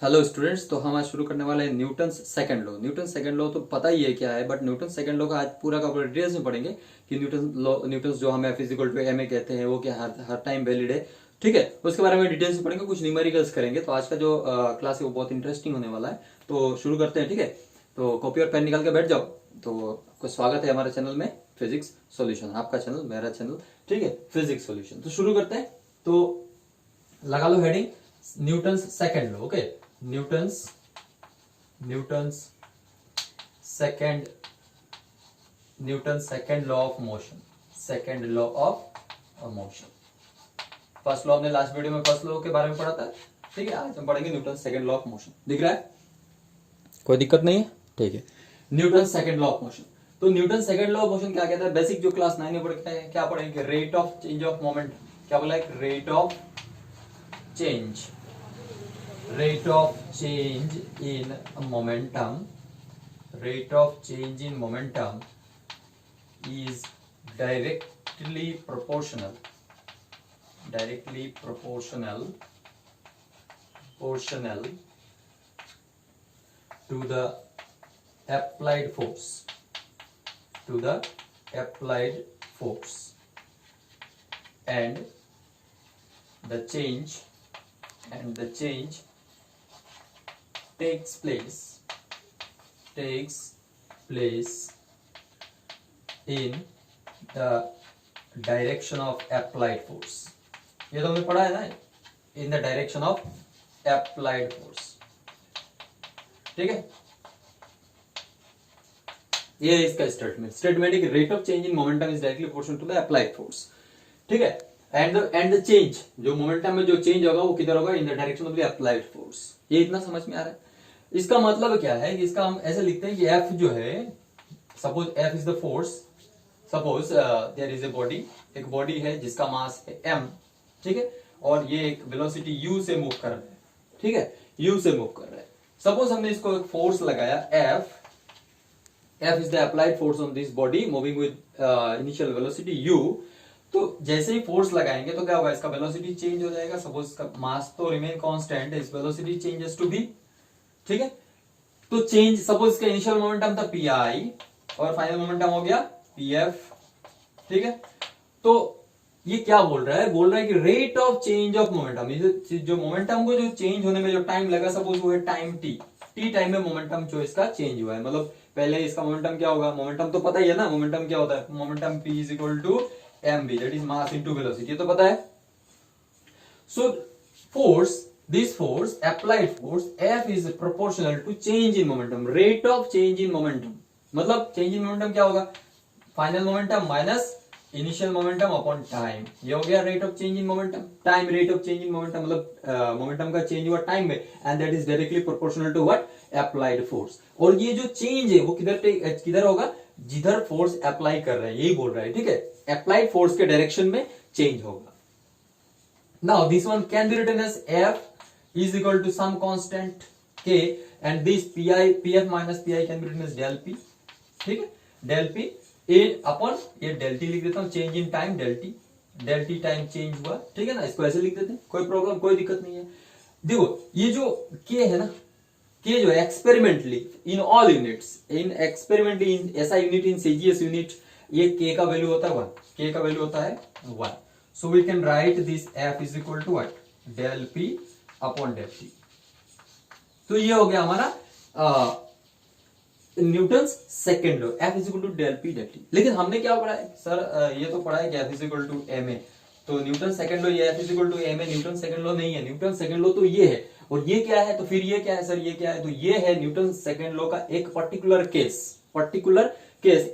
Hello students, तो हम आज शुरू करने वाले हैं Newton second law. Newton second law तो पता ही है क्या है, बट न्यूटन सेकंड लॉ का आज पूरा का पूरा डिटेल्स में पढ़ेंगे कि न्यूटन लॉ, न्यूटन जो हमें फिजिकल टू एम ए कहते हैं वो क्या हर टाइम वैलिड है। ठीक है, उसके बारे में डिटेल्स में पढ़ेंगे, कुछ न्यूमेरिकल्स करेंगे। तो आज का जो क्लास है वो बहुत इंटरेस्टिंग होने वाला है। तो शुरू करते हैं। ठीक है, तो कॉपी और पेन निकाल के बैठ जाओ। तो आपका स्वागत है हमारे चैनल में फिजिक्स सॉल्यूशन, आपका चैनल, मेरा चैनल। ठीक है, फिजिक्स सॉल्यूशन। तो शुरू करते हैं। तो लगा लो heading Newton second law. Okay, Newton's second law of motion, second law of motion. First law हमने लास्ट वीडियो में फर्स्ट लॉ के बारे में पढ़ा था। ठीक है, आज हम पढ़ेंगे Newton second law of motion. दिख रहा है, कोई दिक्कत नहीं है? ठीक है, Newton second law of motion. तो Newton second law of motion क्या कहता है? बेसिक जो क्लास 9 में पढ़ते हैं क्या पढ़ेंगे? Rate of change of moment. क्या बोला है? Rate of change, rate of change in momentum, rate of change in momentum is directly proportional to the applied force and the change takes place in the direction of applied force। ये तो हमने पढ़ा है ना, in the direction of applied force। ठीक है, ये इसका स्टेटमेंट है कि rate of change in momentum is directly proportional to the applied force. ठीक है, एंड द चेंज, जो मोमेंटम में जो चेंज होगा वो किधर होगा? In the direction of the applied force. ये इतना समझ में आ रहा है? इसका मतलब क्या है कि इसका हम ऐसे लिखते हैं कि F जो है, suppose F is the force, suppose there is a body, एक बॉडी है जिसका मास है m। ठीक है, और ये एक वेलोसिटी u से मूव कर रहा है। ठीक है, u से मूव कर रहा है। सपोज हमने इसको एक फोर्स लगाया F is the applied force on this body moving with initial velocity u। तो जैसे ही फोर्स लगाएंगे तो क्या होगा? इसका वेलोसिटी चेंज हो जाएगा। सपोज इसका मास तो रिमेन कांस्टेंट है, इस वेलोसिटी चेंजेस टू v। ठीक है, तो चेंज, सपोज इसका इनिशियल मोमेंटम था pi और फाइनल मोमेंटम हो गया pf। ठीक है, तो ये क्या बोल रहा है? बोल रहा है कि rate of change of momentum, जो मोमेंटम को जो चेंज होने में जो टाइम लगा, सपोज वो है टाइम t टाइम में मोमेंटम जो इसका चेंज हुआ है। मतलब पहले इसका मोमेंटम क्या होगा? मोमेंटम तो पता ही है ना, मोमेंटम क्या होता है? Momentum p is equal to mv, that is mass into velocity, ये तो पता है। So force, this force, applied force F is proportional to change in momentum, rate of change in momentum। मतलब change in momentum क्या होगा? Final momentum minus initial momentum upon time, ये हो गया rate of change in momentum. Time, rate of change in momentum मतलब momentum का change हुआ time में, and that is directly proportional to what? Applied force. और ये जो चेंज है वो किधर होगा? जिधर फोर्स अप्लाई कर रहे हैं, यही बोल रहा है। ठीक है, अप्लाइड फोर्स के डायरेक्शन में चेंज होगा। Now this one can be written as F is equal to some constant k, and this pf minus pi can be written as del p। ठीक है, del p a अपॉन ये del t लिख देता हूं, change in time del t time change हुआ। ठीक है ना, इसको ऐसे लिख देते हैं, कोई प्रॉब्लम, कोई दिक्कत नहीं है। देखो ये जो k है ना, k जो है experimentally in all units, in experimentally in ऐसा यूनिट, इन सीजीएस यूनिट, ये k का वैल्यू होता है 1, k का वैल्यू होता है 1। So we can write this F is equal to what? Del P upon del T। तो ये हो गया हमारा Newton second law, F is equal to del P del T। लेकिन हमने क्या पढ़ा है सर? ये तो पढ़ा है कि F is equal to ma। तो न्यूटन सेकेंड लॉ, ये F is equal to ma Newton second law नहीं है। न्यूटन सेकेंड लॉ तो ये है, और ये क्या है? तो फिर ये क्या है सर? ये क्या है? तो ये है न्यूटन सेकेंड लॉ का एक particular case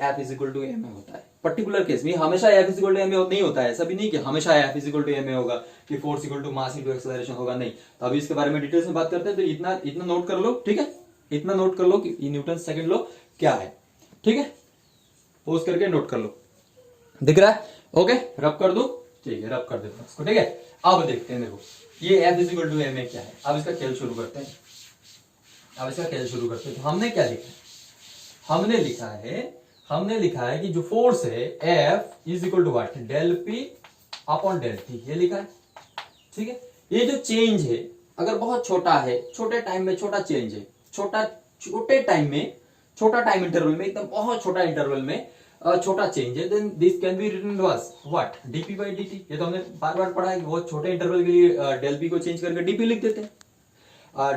F is equal to ma होता है। पर्टिकुलर केस में हमेशा F is equal to ma नहीं होता है। ऐसा भी नहीं कि हमेशा F is equal to ma होगा, कि force equal to mass into acceleration होगा, नहीं। तो अभी इसके बारे में डिटेल्स में बात करते हैं। तो इतना नोट कर लो। ठीक है, इतना नोट कर लो कि न्यूटन सेकंड लॉ क्या है। ठीक है, पोज करके नोट कर लो। दिख रहा है? ओके, रब कर दो। ठीक है, रब कर देता हूं इसको। ठीक है, अब देखते हैं। देखो ये F is equal to ma क्या है। अब इसका खेल शुरू करते हैं। तो हमने क्या लिखा है? हमने लिखा है कि जो फोर्स है F is equal to what? del P upon del T, ये लिखा है। ठीक है, ये जो चेंज है अगर बहुत छोटा है, छोटे टाइम में छोटा चेंज है, छोटे टाइम में, छोटा टाइम इंटरवल में, एकदम बहुत छोटा इंटरवल में छोटा चेंज है, then this can be written as what, dp by dt. ये तो हमने बार बार पढ़ा है कि बहुत छोटे इंटरवल के लिए डेल पी को चेंज करके डीपी लिख देते हैं,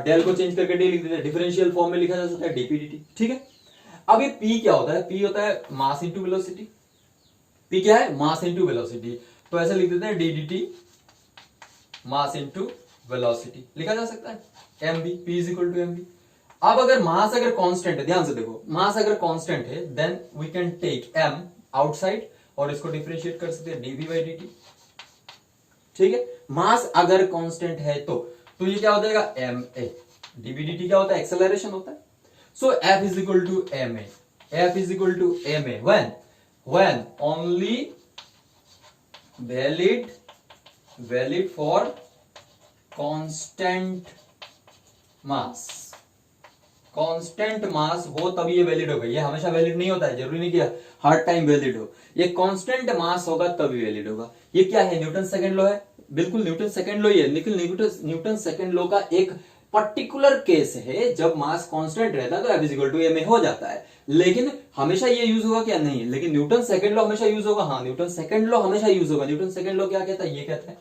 डेल को चेंज करके डी लिख देते हैं, डिफरेंशियल फॉर्म में लिखा जा सकता है डीपी dt, ठीक है। अब ये पी क्या होता है, पी होता है मास इंटू वेलोसिटी। पी क्या है, मास इंटू वेलोसिटी, तो ऐसे लिख देते हैं d dt mass into velocity, लिखा जा सकता है m b, p is equal to m b. अब अगर मास अगर कांस्टेंट है, ध्यान से देखो, मास अगर कांस्टेंट है then we can take m outside और इसको डिफरेंशिएट कर सकते हैं डीवी बाई डी, ठीक है। मास अगर कांस्टेंट है तो ये क्या हो जाएगा, M A, D V D T क्या होता है, एक्सेलरेशन होता है। So F is equal to M A, F is equal to M A when only valid for constant mass, constant mass हो तब ये वैलिड होगा, ये हमेशा वैलिड नहीं होता है, जरूरी नहीं कि हर टाइम वैलिड हो, ये कांस्टेंट मास होगा तभी वैलिड होगा। ये क्या है, न्यूटन सेकंड लॉ है, बिल्कुल न्यूटन सेकंड लॉ ही है, लेकिन न्यूटन सेकंड लॉ का एक पर्टिकुलर केस है जब मास कांस्टेंट रहता है तो F इक्वल टू एम हो जाता है, लेकिन हमेशा ये यूज होगा क्या, नहीं, लेकिन न्यूटन सेकंड लॉ हमेशा यूज होगा, हाँ न्यूटन सेकंड लॉ हमेशा यूज होगा। न्यूटन सेकंड लॉ क्या कहता है, ये कहता है,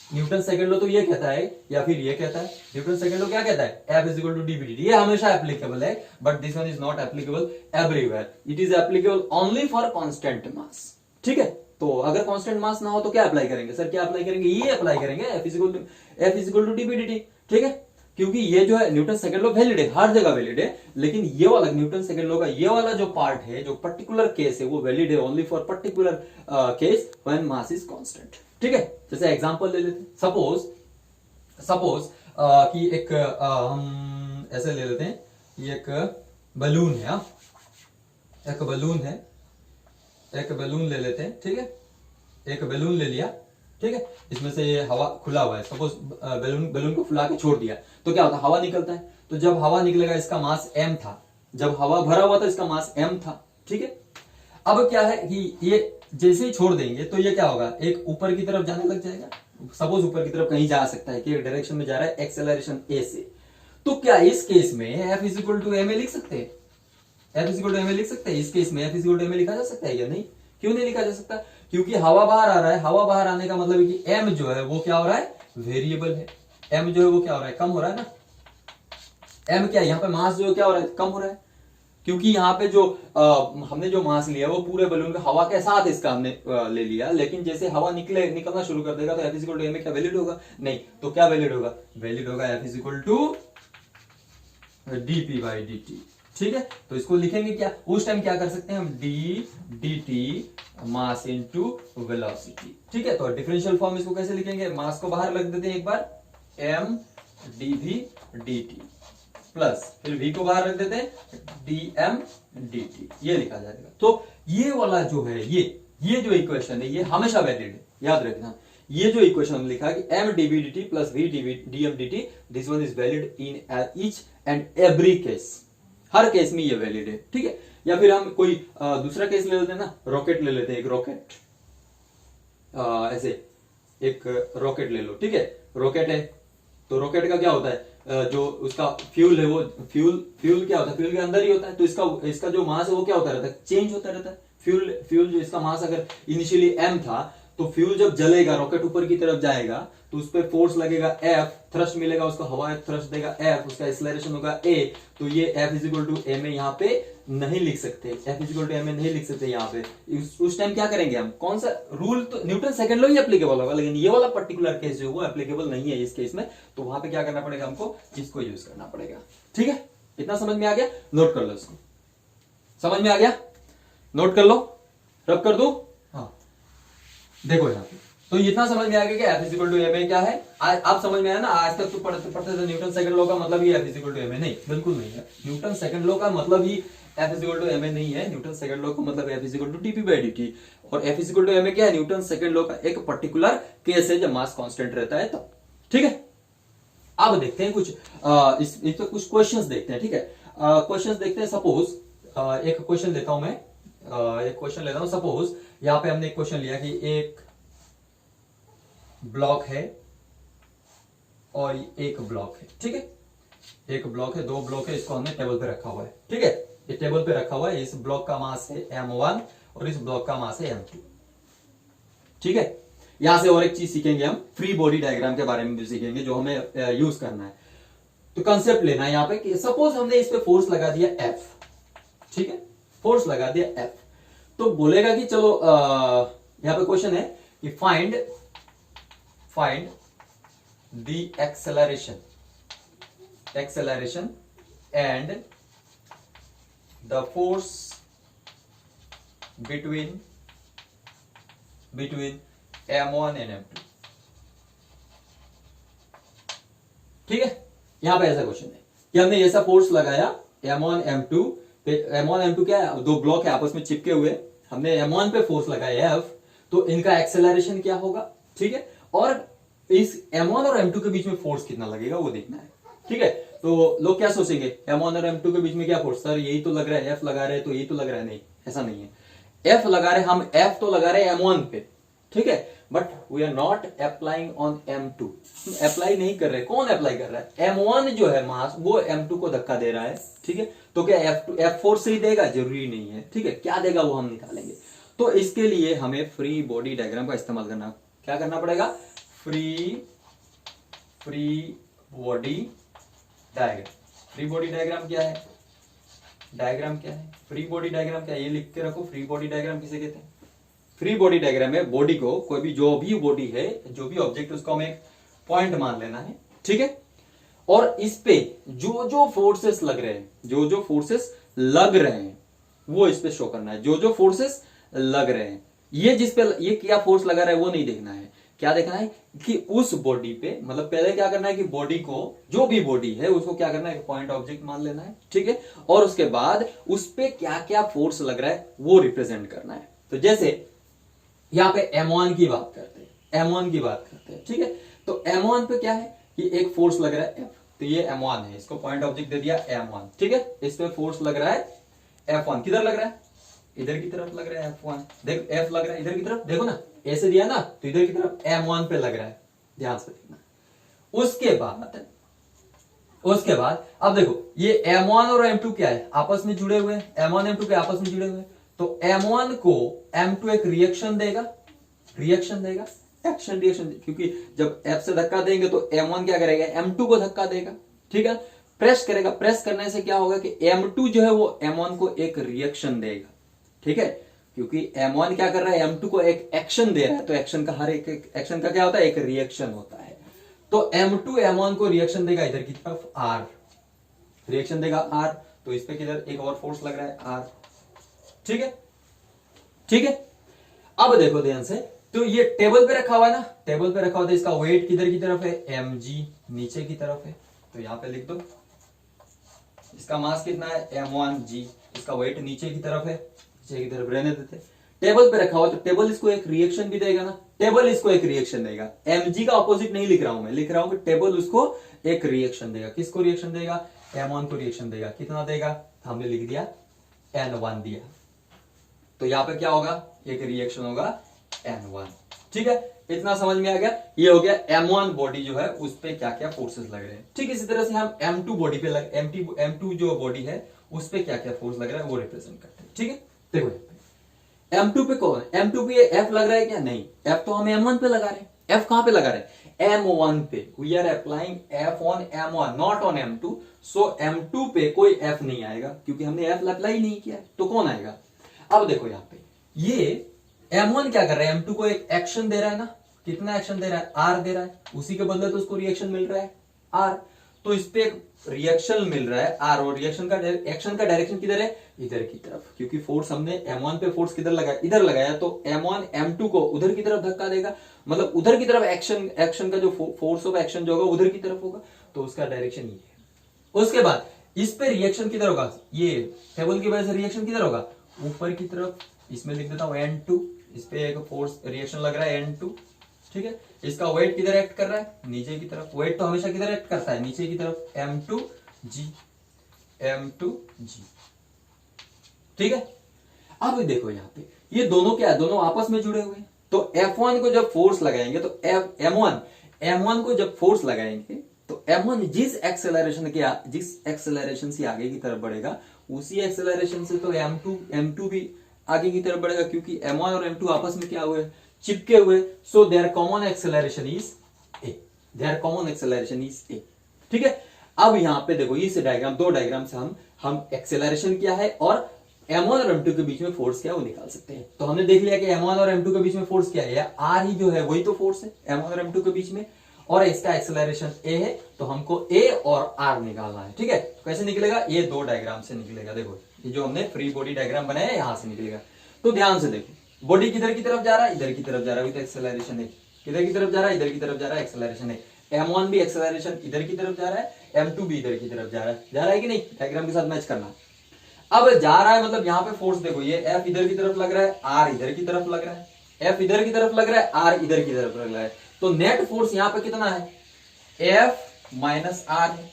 न्यूटन सेकंड लॉ तो ये कहता है या फिर ये कहता है, न्यूटन सेकंड लॉ क्या कहता है, F is equal to dv dt, ये हमेशा एप्लीकेबल है, but this one is not applicable everywhere, it is applicable only for constant mass, ठीक है। तो अगर कांस्टेंट मास ना हो तो क्या अप्लाई करेंगे सर, क्या अप्लाई करेंगे, ये अप्लाई करेंगे F is equal to dv dt, ठीक है। क्योंकि ये जो है न्यूटन सेकंड लॉ वैलिड है, हर जगह वैलिड है, लेकिन ये वाला न्यूटन सेकंड लॉ का ये वाला जो पार्ट है, जो पर्टिकुलर केस है, वो वैलिड है only for particular case when mass is constant, ठीक है। जैसे एग्जांपल ले लेते हैं, सपोज कि एक हम ऐसे ले लेते हैं, ये एक बलून है, एक बलून ले लेते हैं, ठीक है, एक बलून ले लिया, ठीक है, इसमें से ये हवा खुला हुआ है, सपोज बलून को फुला के छोड़ दिया तो क्या होता है, हवा निकलता है, तो जब हवा निकलेगा इसका मास m था, जब हवा भरा हुआ था इसका मास m था, ठीक है। अब क्या है कि ये जैसे ही छोड़ देंगे तो ये क्या होगा, एक ऊपर की तरफ जाने लग जाएगा, सपोज ऊपर की तरफ कहीं जा सकता है कि एक डायरेक्शन में जा रहा है एक्सेलरेशन a से, तो क्या इस केस में F is equal to M a लिख सकते हैं, F is equal to M a लिख सकते हैं, इस केस में F is equal to M a लिखा जा सकता है या नहीं, क्यों नहीं लिखा जा सकता, क्योंकि हवा बाहर आ रहा है, हवा बाहर आने का मतलब है कि m जो है वो क्या हो रहा है, वेरिएबल है, m जो है वो क्या हो रहा है, कम हो रहा है ना, m क्या है, यहाँ पे मास जो क्या हो रहा है, कम हो रहा है, क्योंकि यहाँ पे जो हमने जो मास लिया वो पूरे बलून का हवा के साथ इसका हमने ले लिया, लेकिन जैसे हवा निकलना शुरू कर देगा तो F is equal to m क्या वैलिड होगा, नहीं, तो क्या वैलिड होगा, वैलिड होगा F is equal to dp by dt, ठीक है। तो इसको लिखेंगे क्या, उस टाइम क्या कर सकते हैं हम, d dt मास इनटू वेलोसिटी, ठीक है। तो डिफरेंशियल फॉर्म इसको कैसे लिखेंगे, मास को बाहर रख देते हैं एक बार, m dv dt प्लस फिर v को बाहर रख देते हैं dm dt, ये लिखा जाएगा। तो ये वाला जो है, ये जो इक्वेशन है ये हमेशा वैलिड है, याद रखना, ये जो इक्वेशन हमने लिखा कि m dv dt plus v dm dt, this one is valid in each and every case, her case में ये वैलिड है, ठीक है। या फिर हम कोई दूसरा केस ले लेते हैं ना, रॉकेट ले लेते हैं, एक रॉकेट, ऐसे एक रॉकेट ले लो, ठीक है, रॉकेट है, तो रॉकेट का क्या होता है, जो उसका फ्यूल है वो फ्यूल क्या होता है, फ्यूल के अंदर ही होता है, तो इसका जो मास है वो क्या होता रहता है, चेंज होता रहता है, फ्यूल जो इसका मास अगर इनिशियली m था, तो फ्यूल जब जलेगा, रॉकेट ऊपर की तरफ जाएगा, तो उस पर फोर्स लगेगा F, थ्रस्ट मिलेगा उसको, हवा थ्रस्ट देगा F, उसका एक्सेलरेशन होगा a, तो ये F is equal to m यहाँ पे नहीं लिख सकते, F is equal to m नहीं लिख सकते यहाँ पे। उस टाइम क्या करेंगे हम, कौन सा रूल, तो न्यूटन सेकंड लॉ ही एप्लीकेबल होगा, लेकिन ये वाला पर्टिकुलर केस जो वो एप्लीकेबल नहीं है इस केस में, तो वहां पे क्या करना पड़ेगा, हमको इसको यूज करना पड़ेगा, ठीक है। इतना समझ में आ गया, नोट कर लो इसको, समझ में आ गया, नोट कर लो, रब कर दो, हाँ देखो यहाँ पे, तो इतना समझ में आ गया कि F is equal to m क्या है, आप समझ में आया ना, आज तक तो पढ़ते थे न्यूटन सेकंड लॉ का मतलब ही F is equal to m नहीं, बिल्कुल नहीं है, न्यूटन सेकंड लॉ का मतलब ही F is equal to m नहीं है, न्यूटन सेकंड लॉ का मतलब F is equal to dp by dt, और F is equal to m क्या है, न्यूटन सेकंड लॉ का एक पर्टिकुलर केस है जब मास कांस्टेंट रहता है तब, ठीक है। अब देखते हैं कुछ इस पे कुछ क्वेश्चंस देखते हैं, ठीक है, क्वेश्चंस देखते हैं। सपोज एक क्वेश्चन लेता हूं मैं, एक क्वेश्चन लेता हूं, सपोज यहां पे हमने एक क्वेश्चन लिया कि एक ब्लॉक है, और एक ब्लॉक है, ठीक है, एक ब्लॉक है, दो ब्लॉक है, इसको हमने टेबल पे रखा हुआ है, ठीक है, ये टेबल पे रखा हुआ है, इस ब्लॉक का मास है m1 और इस ब्लॉक का मास है m2, ठीक है। यहां से और एक चीज सीखेंगे हम, फ्री बॉडी डायग्राम के बारे में भी सीखेंगे जो हमें यूज करना है। तो कंसेप्ट लेना है यहां पे कि सपोज हमने इस पे फोर्स लगा दिया F, ठीक है, फोर्स लगा दिया F, तो बोलेगा कि चलो यहां पे क्वेश्चन है कि find the acceleration and the force between m1 and m2, ठीक है। यहां पे ऐसा क्वेश्चन है कि हमने ऐसा फोर्स लगाया m1 m2 पे, m1 m2 क्या है, दो ब्लॉक है आपस में चिपके हुए, हमने m1 पे फोर्स लगाया F, तो इनका एक्सेलरेशन क्या होगा, ठीक है, और इस m1 और m2 के बीच में फोर्स कितना लगेगा वो देखना है, ठीक है। तो लोग क्या सोचेंगे m1 और m2 के बीच में क्या फोर्स, सर यही तो लग रहा है, F लगा रहे हैं तो यही तो लग रहा है, नहीं ऐसा नहीं है, F लगा रहे हम, F तो लगा रहे m1 पे, ठीक है, but we are not applying on m2, apply नहीं कर रहे, कौन अप्लाई कर रहा है, m1 जो है मास वो m2 को धक्का दे रहा है, ठीक है, तो क्या F4 से ही देगा, जरूरी नहीं है, ठीक है, क्या देगा वो हम निकालेंगे। तो इसके लिए हमें फ्री बॉडी डायग्राम का इस्तेमाल करना, क्या करना पड़ेगा, free body diagram. Free body diagram क्या है, फ्री बॉडी डायग्राम क्या है, ये लिख के रखो, फ्री बॉडी डायग्राम किसे कहते हैं। फ्री बॉडी डायग्राम में बॉडी को, कोई भी जो भी बॉडी है, जो भी ऑब्जेक्ट, उसको हमें एक पॉइंट मान लेना है, ठीक है, और इस पे जो फोर्सेस लग रहे हैं, जो फोर्सेस लग रहे हैं वो इस पे शो करना है, जो फोर्सेस लग रहे हैं, ये जिस पे ये क्या फोर्स लगा रहा है वो नहीं देखना है, क्या देखना है कि उस बॉडी पे, मतलब पहले क्या करना है कि बॉडी को, जो भी बॉडी है उसको क्या करना है, पॉइंट ऑब्जेक्ट मान लेना है, ठीक है, और उसके बाद उस पे क्या क्या फोर्स लग रहा है वो रिप्रेजेंट करना है। तो जैसे यहां पे m1 की बात करते हैं, ठीक है, तो m1 पे क्या है कि एक फोर्स लग रहा है F, तो ये m1 है, इसको पॉइंट ऑब्जेक्ट दे दिया m1, ठीक है, इस पे फोर्स लग रहा है F1, किधर लग रहा है, इधर की तरफ लग रहा है F1, देख F लग रहा है इधर की तरफ, देखो ना ऐसे दिया ना, तो इधर की तरफ m1 पे लग रहा है, ध्यान से देखना। उसके बाद अब देखो ये m1 और m2 क्या है, आपस में जुड़े हुए, m1 m2 के आपस में जुड़े हुए, तो m1 को m2 एक रिएक्शन देगा, एक्शन रिएक्शन, क्योंकि जब F से धक्का देंगे तो m1 क्या करेगा, m2 को धक्का देगा, ठीक है, प्रेस करेगा, प्रेस करने से क्या होगा कि m2 जो है वो m1 को एक रिएक्शन देगा, ठीक है, क्योंकि m1 क्या कर रहा है, m2 को एक एक्शन दे रहा है, तो एक्शन का, हर एक एक्शन का क्या होता है, एक रिएक्शन होता है, तो m2 m1 को रिएक्शन देगा इधर की तरफ R, रिएक्शन देगा R, तो इस पे किधर एक और फोर्स लग रहा है R, ठीक है। अब देखो ध्यान से, तो ये टेबल पे रखा हुआ है ना, टेबल पे रखा हुआ है, इसका वेट किधर की तरफ है, mg, नीचे की तरफ है, तो यहां पे लिख दो, इसका मास कितना है m1g, इसका वेट नीचे की तरफ है, नीचे की तरफ रहने देते, टेबल पे रखा हुआ, तो टेबल इसको एक रिएक्शन भी देगा ना, टेबल इसको एक रिएक्शन देगा, mg का ऑपोजिट नहीं लिख रहा हूं मैं, लिख रहा हूं कि टेबल उसको एक रिएक्शन देगा, किसको रिएक्शन देगा, m1 को रिएक्शन देगा, कितना देगा, हमने लिख दिया n1 दिया, तो यहां पे क्या होगा, एक रिएक्शन होगा n1, ठीक है, इतना समझ में आ गया। ये हो गया m1 बॉडी जो है उस पे क्या क्या फोर्सेस लग रहे हैं, ठीक, इसी तरह से हम m2 बॉडी पे m2 जो बॉडी है उस पे क्या क्या फोर्स लग रहा है वो रिप्रेजेंट करते हैं, ठीक है। देखो m2 पे कौन है, m2 पे F लग रहा है क्या, नहीं, F तो हम m1 पे लगा रहे हैं, F कहां पे लगा रहे हैं, m1 पे, we are applying F on m1 not on m2, so m2 पे कोई F नहीं आएगा क्योंकि हमने F अप्लाई नहीं किया, तो कौन आएगा। अब देखो यहाँ पे ये m1 क्या कर रहा है, m2 को एक एक्शन दे रहा है ना, कितना एक्शन दे रहा है, R दे रहा है, उसी के बदले तो उसको रिएक्शन मिल रहा है R, तो इस पे एक रिएक्शन मिल रहा है R, और रिएक्शन का एक्शन का डायरेक्शन किधर है, इधर की तरफ, क्योंकि फोर्स हमने m1 पे फोर्स किधर लगाया, इधर लगाया, तो m1 m2 को उधर की तरफ धक्का देगा, मतलब उधर की तरफ एक्शन का जो फोर्स ऑफ एक्शन जो होगा उधर की तरफ होगा, तो उसका डायरेक्शन ये है। उसके बाद इस पे रिएक्शन किधर होगा, ये टेबल की वजह से रिएक्शन किधर होगा, ऊपर की तरफ, इसमें लिख देता हूं n2, इस पे एक फोर्स रिएक्शन लग रहा है n2, ठीक है, इसका वेट किधर एक्ट कर रहा है, नीचे की तरफ, वेट तो हमेशा किधर एक्ट करता है, नीचे की तरफ, m2g, ठीक है। अब देखो यहाँ पे ये दोनों क्या है, दोनों आपस में जुड़े हुए हैं, तो F1 को जब फोर्स लगाएंगे तो m1 m1 को जब फोर्स लगाएंगे तो m1 जिस एक्सेलरेशन से आगे की तरफ बढ़ेगा उसी एक्सेलरेशन से तो m2 भी आगे की तरफ बढ़ेगा, क्योंकि m1 और m2 आपस में क्या हुए, चिपके हुए। So their common acceleration is a, their common acceleration is a। ठीक है, अब यहां पे देखो इस डायग्राम, दो डायग्राम से हम एक्सेलरेशन क्या है और m1 और m2 के बीच में फोर्स क्या है वो निकाल सकते हैं। तो हमने देख लिया कि m1 और m2 के बीच में फोर्स क्या है, r ही जो है वही तो फोर्स है m1 और m2 के बीच में, और इसका एक्सेलरेशन a है, तो हमको a और r निकालना है। ठीक है, तो कैसे निकलेगा, ये दो डायग्राम से निकलेगा। देखो ये जो हमने फ्री बॉडी डायग्राम बनाया है यहां से निकलेगा। तो ध्यान से देखो, बॉडी किधर की तरफ जा रहा है, इधर की तरफ जा रहा है, तो एक्सेलरेशन है। किधर की तरफ जा रहा है, इधर की तरफ जा रहा है, एक्सेलरेशन है। m1 भी एक्सेलरेशन इधर की तरफ जा रहा है, m2 भी इधर की तरफ जा रहा है कि नहीं, डायग्राम के साथ मैच करना। अब जा रहा है मतलब यहाँ पे फोर्स देखो, ये F इधर की तरफ लग रहा है, R इधर की तरफ लग रहा है, F इधर की तरफ लग रहा है, R इधर की तरफ लग रहा है। तो नेट फोर्स यहाँ पे कितना है, F माइनस R है।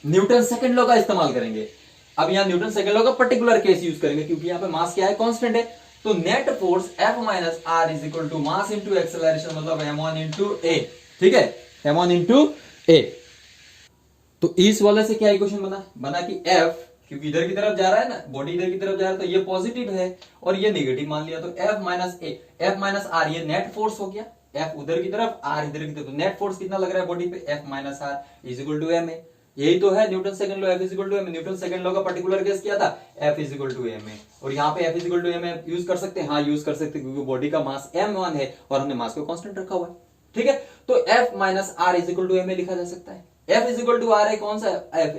न्यूटन सेकंड लॉ का इस्तेमाल करेंगे। अब यहाँ न्यूटन सेकंड लॉ का पर्टिकुलर केस यूज करेंगे, क्योंकि यहाँ पे मास क्या है, कांस्टेंट है। तो net force F minus R is equal to mass into acceleration, मतलब m1 इंटू a। ठीक है, m1 इंटू a। तो इस वाले से क्या इक्वेशन बना कि F, क्योंकि इधर की तरफ जा रहा है ना, बॉडी इधर की तरफ जा रहा है, तो ये पॉजिटिव है और ये नेगेटिव मान लिया, तो F minus a, F minus R, ये नेट फोर्स हो गया। F उधर की तरफ, R इधर की तरफ, तो नेट फोर्स कितना लग रहा है बॉडी पे, F minus R is equal to ma। यही तो है Newton second law, F is equal to ma। Newton second law का पर्टिकुलर केस क्या था, F is equal to ma, और यहाँ पे F is equal to ma use कर सकते हैं। हाँ यूज कर सकते हैं, क्योंकि बॉडी का मास m1 है और हमने मास को कांस्टेंट रखा हुआ है। ठीक है, तो F minus R is equal to ma लिखा जा सकता है। F is equal to R है, कौन सा F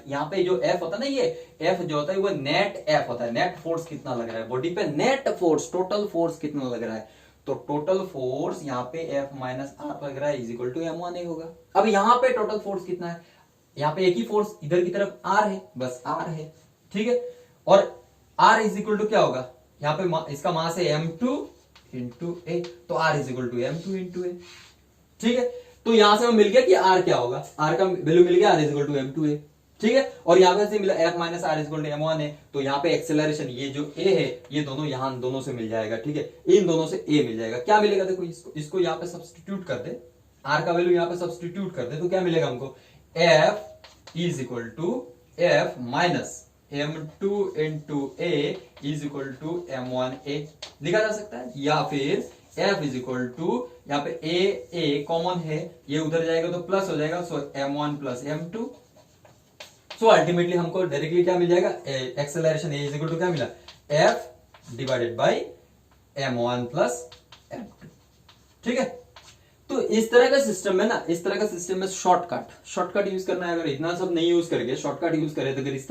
यहाँ पे जो F होता है ना, ये F जो होता है वो नेट F होता है। नेट फोर्स कितना लग रहा है बॉडी पे, नेट फोर्स, टोटल फोर्स कितना लग रहा है, तो टोटल फोर्स यहाँ पे F माइनस R लग रहा है, इज इक्वल टू m1 होगा। अब यहाँ पे टोटल फोर्स कितना है, यहाँ पे एक ही फोर्स इधर की तरफ R है, बस R है। ठीक है, और R इज इक्वल टू क्या होगा, यहाँ पे इसका मास है m2 इंटू a, तो R is equal to m2 into a। ठीक है, तो यहां से हमें मिल गया कि R क्या होगा, R का वैल्यू मिल गया, R is equal to m2a। ठीक है, और यहाँ पे से मिला F minus R is equal to m1 है, तो यहाँ पे एक्सेलरेशन ये जो a है ये दोनों यहाँ दोनों से मिल जाएगा। ठीक है, इन दोनों से a मिल जाएगा। क्या मिलेगा, देखो इसको यहाँ पे सब्सटीट्यूट कर दे, R का वैल्यू यहाँ पे सब्सटीट्यूट कर दे, तो क्या मिलेगा हमको, F is equal to F minus m2 into a is equal to m1a लिखा जा सकता है। या फिर F इज इक्वल टू, यहाँ पे a कॉमन है, ये उधर जाएगा तो प्लस हो जाएगा, so m1 plus m2। So ultimately हमको डायरेक्टली क्या मिल जाएगा, acceleration a is equal to क्या मिला, F divided by m1 plus m2। ठीक है, तो इस तरह का सिस्टम में ना, इस तरह का सिस्टम में शॉर्टकट यूज करना है। अगर इतना सब नहीं यूज करके शॉर्टकट यूज करें, तो अगर इस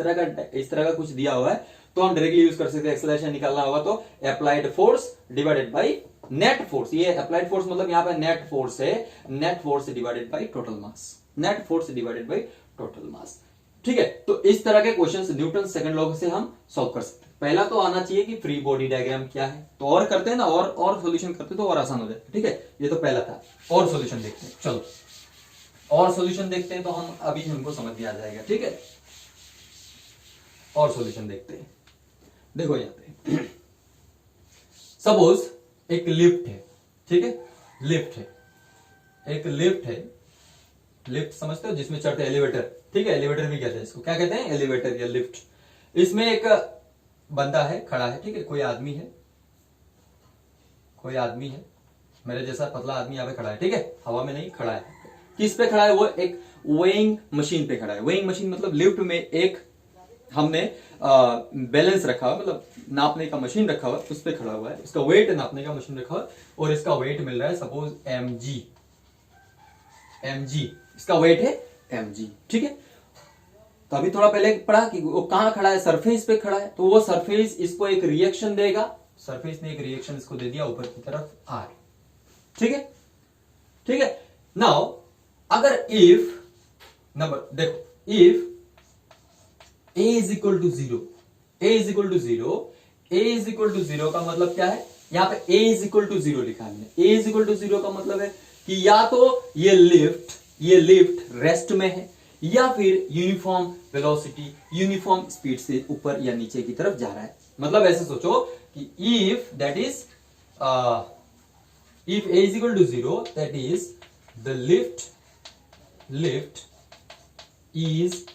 तरह का कुछ दिया हुआ है तो हम डायरेक्टली यूज कर सकते हैं। एक्सेलरेशन निकालना होगा तो applied force divided by net force. ये अप्लाइड फोर्स मतलब यहाँ पे नेट फोर्स है, net force divided by total mass, net force divided by total mass. ठीक है, तो इस तरह के क्वेश्चंस न्यूटन सेकंड लॉ से हम सॉल्व कर सकते हैं। पहला तो आना चाहिए कि फ्री बॉडी डायग्राम क्या है, तो और करते हैं ना, और सॉल्यूशन करते तो और आसान हो जाए। ठीक है, ये तो पहला था, और सॉल्यूशन देखते हैं। चलो और सॉल्यूशन देखते हैं, तो हम अभी हमको समझ में आ जाएगा। ठीक है, और सॉल्यूशन देखते हैं। देखो यहाँ पे सपोज एक लिफ्ट है। ठीक है, लिफ्ट है, एक लिफ्ट है, लिफ्ट समझते हो जिसमें चढ़ते एलिवेटर। ठीक है, एलिवेटर भी कहते हैं इसको, क्या कहते हैं, एलिवेटर या लिफ्ट। इसमें एक बंदा है, खड़ा है। ठीक है, कोई आदमी है, कोई आदमी है, मेरे जैसा पतला आदमी यहाँ पे खड़ा है। ठीक है, हवा में नहीं खड़ा है। किस पे खड़ा है, वो एक वेइंग मशीन पे खड़ा है। वेइंग मशीन मतलब लिफ्ट में एक हमने बैलेंस रखा हुआ, मतलब नापने का मशीन रखा हुआ, उस पे खड़ा हुआ है। उसका वेट नापने का मशीन रखा हुआ और इसका वेट मिल रहा है सपोज mg, इसका वेट है mg। ठीक है, तो अभी थोड़ा पहले पढ़ा कि वो कहां खड़ा है, सरफेस पे खड़ा है, तो वो सरफेस इसको एक रिएक्शन देगा। सरफेस ने एक रिएक्शन इसको दे दिया ऊपर की तरफ r। ठीक है, ठीक है। नाउ अगर इफ नंबर देखो, if a is equal to 0, a is equal to 0, a is equal to 0 का मतलब क्या है, यहाँ पे a इज इक्वल टू 0 लिखा है। a इज इक्वल टू 0 का मतलब है कि या तो ये लिफ्ट रेस्ट में है, या फिर यूनिफॉर्म वेलोसिटी, यूनिफॉर्म स्पीड से ऊपर या नीचे की तरफ जा रहा है। मतलब ऐसे सोचो कि if that is if a is equal to 0, that is the lift is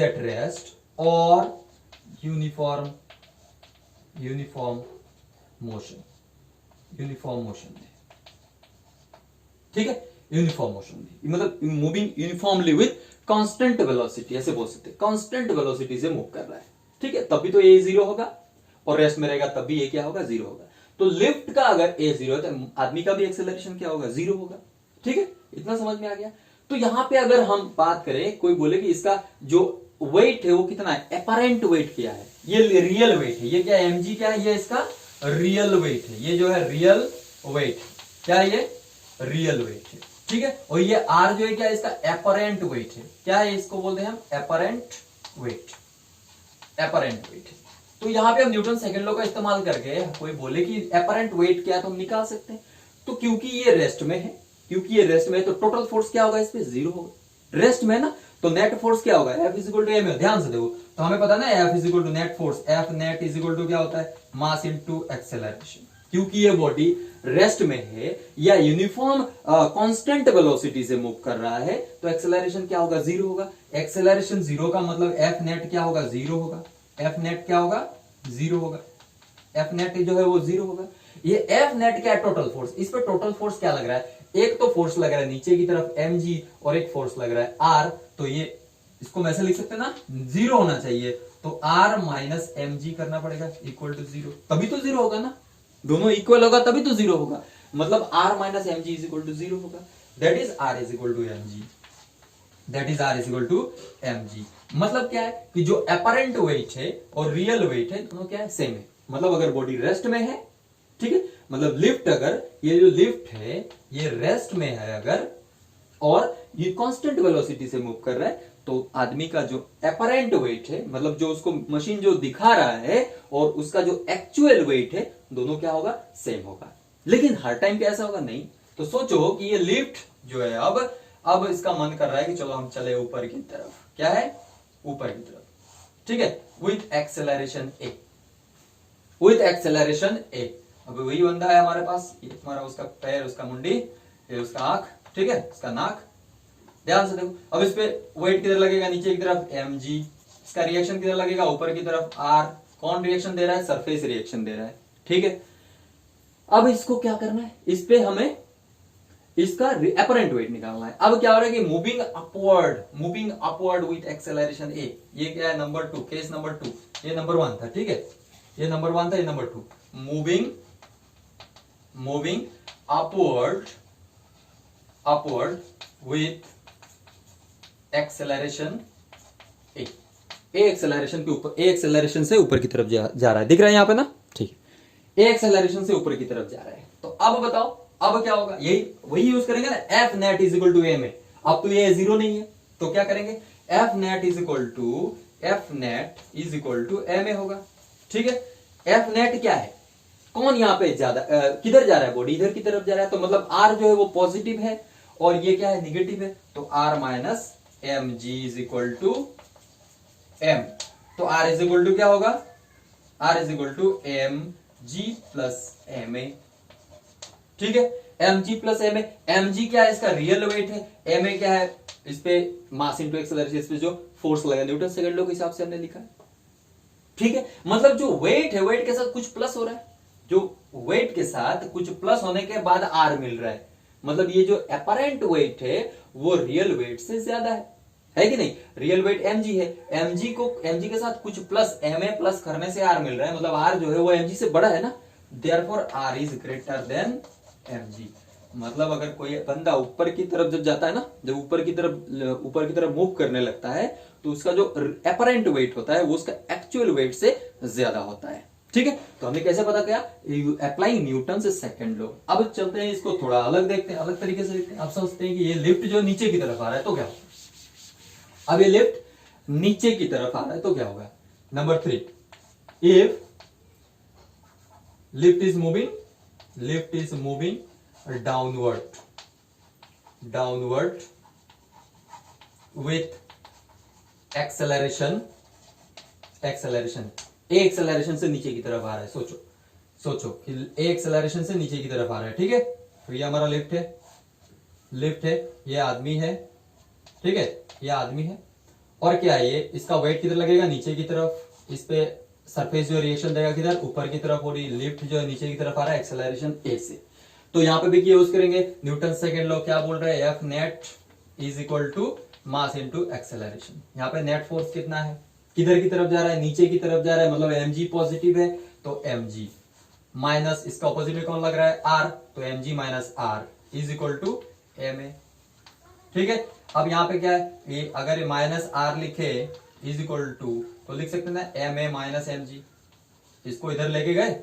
at rest और यूनिफॉर्म मोशन में, ठीक है, यूनिफॉर्म मोशन में, मतलब moving uniformly with constant velocity, ऐसे बोल सकते हैं, कांस्टेंट वेलोसिटी से मूव कर रहा है, ठीक है, तभी तो ए जीरो होगा, और रेस्ट में रहेगा तब भी ए क्या होगा, जीरो होगा। तो लिफ्ट का अगर ए जीरो है तो आदमी का भी एक्सेलरेशन क्या होगा, जीरो होगा, ठीक है, इतना समझ में आ गया। तो यहां पे अगर हम बात करें, कोई बोले कि इसका जो वेट है वो कितना है, एपरेंट वेट क्या है, ये रियल वेट है, ये क्या है, mg क्या है, ये इसका रियल वेट है, ये जो है रियल वेट, क्या है ये, रियल वेट है, ठीक है। और ये r जो है क्या है, इसका एपरेंट वेट है, क्या है, इसको बोलते हैं हम एपरेंट वेट है। तो यहां पे हम न्यूटन सेकंड लॉ का इस्तेमाल करके कोई बोले कि एपरेंट वेट क्या है तो हम निकाल सकते हैं। तो क्योंकि ये रेस्ट में है, तो टोटल फोर्स क्या होगा, इस पे जीरो होगा, रेस्ट में ना, तो नेट फोर्स क्या होगा, F is equal to m, ध्यान से देखो, तो हमें पता ना F is equal to net force, F net is equal to क्या होता है, मास इनटू एक्सेलरेशन। क्योंकि ये बॉडी रेस्ट में है या यूनिफॉर्म कांस्टेंट वेलोसिटी से मूव कर रहा है, तो एक्सेलरेशन क्या होगा, जीरो होगा। एक्सेलरेशन जीरो का मतलब F नेट क्या होगा, जीरो होगा, F नेट क्या होगा, जीरो होगा, F नेट जो है वो जीरो होगा। ये F नेट क्या है, टोटल फोर्स, इस पे टोटल फोर्स क्या लग रहा है, एक तो फोर्स लग रहा है नीचे की तरफ mg और एक फोर्स लग रहा है r, तो ये इसको वैसे लिख सकते हैं ना, जीरो होना चाहिए, तो r माइनस mg करना पड़ेगा इक्वल टू जीरो, तभी तो जीरो होगा ना, दोनों इक्वल होगा तभी तो जीरो होगा, मतलब r minus mg is equal to zero होगा, that is r is equal to mg, मतलब क्या है कि जो अपरेंट वेट है और रियल वेट है दोनों क्या है, सेम है। मतलब अगर बॉडी रेस्ट में है, ठीक है, मतलब लिफ्ट, अगर ये जो लिफ्ट है ये रेस्ट में है अगर, और ये कांस्टेंट वेलोसिटी से मूव कर रहा है, तो आदमी का जो अपरेंट वेट है, मतलब जो उसको मशीन जो दिखा रहा है और उसका जो एक्चुअल वेट है, दोनों क्या होगा, सेम होगा। लेकिन हर टाइम कैसा होगा, नहीं। तो सोचो कि ये लिफ्ट जो है अब इसका मन कर रहा है कि चलो हम चले ऊपर की तरफ, क्या है, ऊपर की तरफ, ठीक है, विथ एक्सेलरेशन ए। अब वही बंदा है हमारे पास, ये तुम्हारा उसका पैर, उसका मुंडी, ये उसका आंख, ठीक है, उसका नाक, ध्यान से देखो। अब इस पे वेट किधर लगेगा, नीचे की तरफ mg, इसका रिएक्शन किधर लगेगा, ऊपर की तरफ r। कौन रिएक्शन दे रहा है, सरफेस रिएक्शन दे रहा है, ठीक है। अब इसको क्या करना है, इस पे हमें इसका अपरेंट वेट निकालना है। अब क्या हो रहा है कि मूविंग अपवर्ड विथ एक्सेलरेशन ए, ये क्या है, नंबर 2, केस नंबर 2, ये नंबर 1 था, ठीक है, ये नंबर 1 था, ये number 2, moving upward with acceleration A acceleration के ऊपर, ए एक्सेलरेशन से ऊपर की तरफ जा रहा है, दिख रहा है यहां पे ना, ठीक है, ए एक्सेलरेशन से ऊपर की तरफ जा रहा है। तो अब बताओ, अब क्या होगा, यही वही यूज करेंगे ना, F net is equal to M a. अब तो ये जीरो नहीं है, तो क्या करेंगे, F net is equal to M a होगा, ठीक है। F नेट क्या है, कौन यहाँ पे ज्यादा किधर जा रहा है, बॉडी इधर की तरफ जा रहा है, तो मतलब R जो है वो पॉजिटिव है और ये क्या है, निगेटिव है, तो R minus m g is equal to m. तो R इज इक्वल टू क्या होगा, R is equal to m g plus m a, ठीक है, mg plus m a. mg क्या है, इसका रियल वेट है, एम ए क्या है, इस पे मास इनटू एक्सेलरेशन, इस पे जो फोर्स लगा, न्यूटन सेकंड लॉ के हिसाब से हमने लिखा है, ठीक है। मतलब जो वेट है, वेट के साथ कुछ प्लस हो रहा है, जो वेट के साथ कुछ प्लस होने के बाद आर मिल रहा है, मतलब ये जो अपरेंट वेट है वो रियल वेट से ज्यादा है कि नहीं। रियल वेट mg है, mg के साथ कुछ प्लस ma प्लस करने से r मिल रहा है, मतलब r जो है वो mg से बड़ा है ना, therefore r is greater than mg। मतलब अगर कोई बंदा ऊपर की तरफ जब जाता है ना, जब ऊपर की तरफ मूव करने लगता है, तो उसका जो अपरेंट वेट होता है वो उसका एक्चुअल वेट से ज्यादा होता है, ठीक है। तो हमने कैसे पता किया, अप्लाइंग न्यूटन से सेकंड लॉ। अब चलते हैं इसको थोड़ा अलग देखते हैं, अलग तरीके से देखते हैं। आप समझते हैं कि ये लिफ्ट जो नीचे की तरफ आ रहा है तो क्या होगा, अब ये लिफ्ट नीचे की तरफ आ रहा है तो क्या होगा, number 3, if lift is moving downward with acceleration A acceleration से नीचे की तरफ आ रहा है, सोचो कि ए एक्सेलरेशन से नीचे की तरफ आ रहा है, ठीक है। तो ये हमारा लिफ्ट है, ये आदमी है, ठीक है, ये आदमी है। और क्या है, ये इसका वेट किधर लगेगा, नीचे की तरफ। इस पे सरफेस जो रिएक्शन देगा किधर, ऊपर की तरफ, और ये लिफ्ट जो है नीचे की तरफ आ रहा है एक्सेलरेशन ए से। तो यहाँ पे भी यूज करेंगे न्यूटन सेकेंड लॉ, क्या बोल रहे हैं, F net is equal to mass into acceleration. यहाँ पे नेट फोर्स कितना है, किधर की तरफ जा रहा है, नीचे की तरफ जा रहा है, मतलब mg पॉजिटिव है, तो mg माइनस इसका ऑपोजिट में कौन लग रहा है, r, तो mg minus r is equal to ma। ठीक है, अब यहाँ पे क्या है, ये अगर माइनस r लिखे इज इक्वल टू, तो लिख सकते हैं ना ma माइनस mg। इसको इधर लेके गए,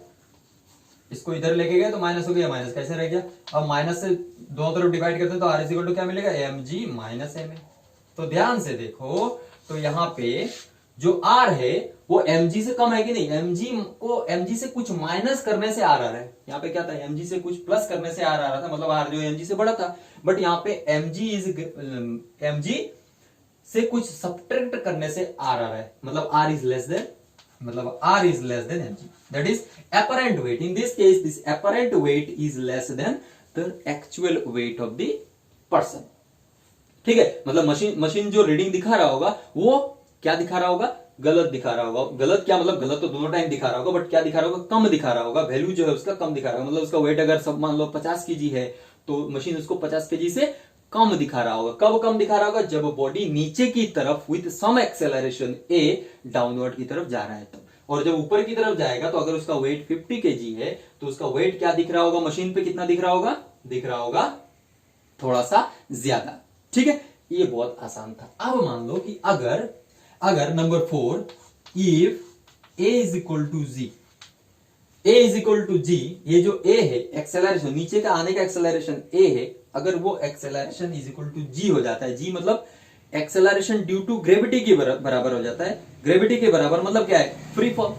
इसको इधर लेके गए तो माइनस हो गया, माइनस कैसे रह गया। अब माइनस से दोनों तरफ डिवाइड करते हैं तो r इज इक्वल टू क्या मिलेगा, mg माइनस ma। तो ध्यान से देखो, तो यहाँ पे जो r है वो mg से कम है कि नहीं, mg से कुछ माइनस करने से r आ रहा है। यहाँ पे क्या था, mg से कुछ प्लस करने से r आ रहा था, मतलब r जो mg से बड़ा था। बट यहाँ पे mg से कुछ सब्ट्रैक्ट करने से r आ रहा है, मतलब r is less than mg। That is apparent weight। In this case, this apparent weight is less than the actual weight of the person। ठीक है, मतलब मशीन जो रीडिंग दिखा रहा होगा वो क्या दिखा रहा होगा, गलत दिखा रहा होगा। गलत क्या मतलब, गलत तो दोनों टाइम दिखा रहा होगा, बट क्या दिखा रहा होगा, कम दिखा रहा होगा। वैल्यू जो है उसका कम दिखा रहा होगा, मतलब उसका वेट अगर सब मान लो 50 केजी है तो मशीन उसको 50 केजी से कम दिखा रहा होगा। कब कम दिखा रहा होगा, जब बॉडी नीचे की तरफ with some acceleration a downward की तरफ जा रहा है तब। और जब ऊपर की तरफ जाएगा तो अगर उसका वेट 50 केजी है तो उसका वेट क्या दिख रहा होगा, मशीन पे कितना दिख रहा होगा थोड़ा सा ज्यादा। ठीक है, ये बहुत आसान था। अब मान लो कि अगर number 4, if a is equal to G, a is equal to G, ये जो a है एक्सेलरेशन, नीचे का आने का एक्सेलरेशन a है, अगर वो acceleration is equal to g हो जाता है, g मतलब एक्सेलरेशन ड्यू टू ग्रेविटी के बराबर हो जाता है। ग्रेविटी के बराबर मतलब क्या है, free fall.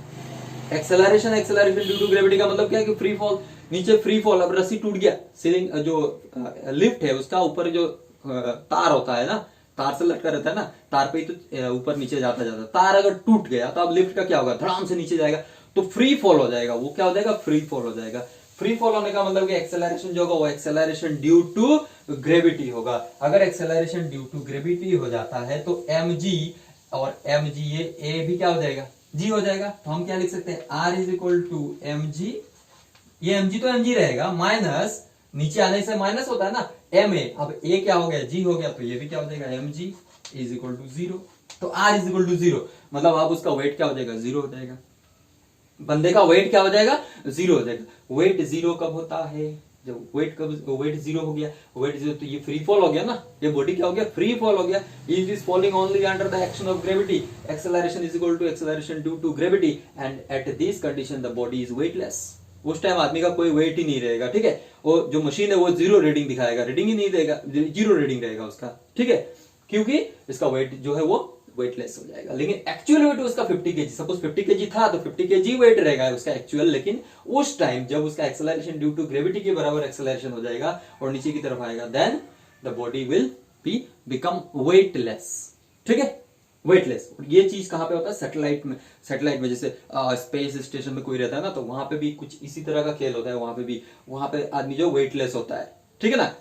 Acceleration due to gravity का मतलब क्या है कि फ्री फॉल, नीचे फ्री फॉल। अब रस्सी टूट गया, सीलिंग जो लिफ्ट है उसका ऊपर जो तार होता है ना, तार से लटका रहता है ना, तार पे ही तो ऊपर नीचे जाता तार अगर टूट गया तो अब लिफ्ट का क्या होगा, धड़ाम से नीचे जाएगा, तो फ्री फॉल हो जाएगा। वो क्या हो जाएगा, फ्री फॉल हो जाएगा। फ्री फॉल होने का मतलब कि एक्सेलरेशन जो होगा वो एक्सेलरेशन ड्यू टू ग्रेविटी होगा। अगर एक्सेलरेशन ड्यू टू ग्रेविटी हो जाता है तो mg और mg ये भी क्या हो जाएगा, g हो जाएगा। तो हम क्या लिख सकते हैं, r is equal to mg, ये mg तो mg रहेगा, माइनस नीचे आने से माइनस होता है ना, ma, अब a क्या हो गया, g हो गया, तो ये भी क्या हो जाएगा, mg इज इक्वल टू 0। तो r इज इक्वल टू 0, मतलब अब उसका वेट क्या हो जाएगा, 0 हो जाएगा। बंदे का वेट क्या हो जाएगा, 0 हो जाएगा। वेट 0 कब होता है, जब वेट 0 हो गया, वेट 0 तो ये फ्री फॉल हो गया ना, ये बॉडी क्या हो गया, फ्री फॉल हो गया। It is falling only under the action of gravity, acceleration is equal to acceleration due to gravity, and at this condition the body is weightless. उस टाइम आदमी का कोई वेट ही नहीं रहेगा। ठीक है, और जो मशीन है वो 0 रीडिंग दिखाएगा, रीडिंग ही नहीं देगा, 0 रीडिंग रहेगा उसका। ठीक है, क्योंकि इसका वेट जो है वो वेटलेस हो जाएगा। लेकिन एक्चुअल वेट उसका 50 केजी, सपोज 50 केजी था तो 50 केजी वेट रहेगा उसका एक्चुअल। लेकिन उस टाइम जब उसका एक्सेलरेशन ड्यू टू ग्रेविटी के बराबर एक्सेलरेशन हो जाएगा और नीचे की तरफ आएगा, then the body will become weightless. ठीक है, वेटलेस। ये चीज कहां पे होता है, सैटेलाइट में जैसे स्पेस स्टेशन में कोई रहता है ना, तो वहां पे भी कुछ इसी तरह का खेल होता है। वहां पे आदमी जो वेटलेस होता है। ठीक है ना,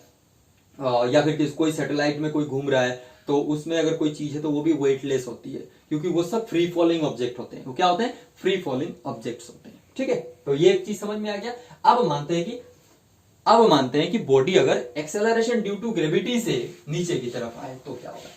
या फिर कोई सैटेलाइट में कोई घूम रहा है तो उसमें अगर कोई चीज है तो वो भी वेटलेस होती है, क्योंकि वो सब फ्री फॉलिंग ऑब्जेक्ट होते हैं। वो क्या होते हैं, फ्री फॉलिंग ऑब्जेक्ट्स होते हैं। ठीक है, तो ये एक चीज समझ में आ गया। अब मानते हैं कि बॉडी अगर एक्सेलरेशन ड्यू टू ग्रेविटी से नीचे की तरफ आए तो क्या होगा।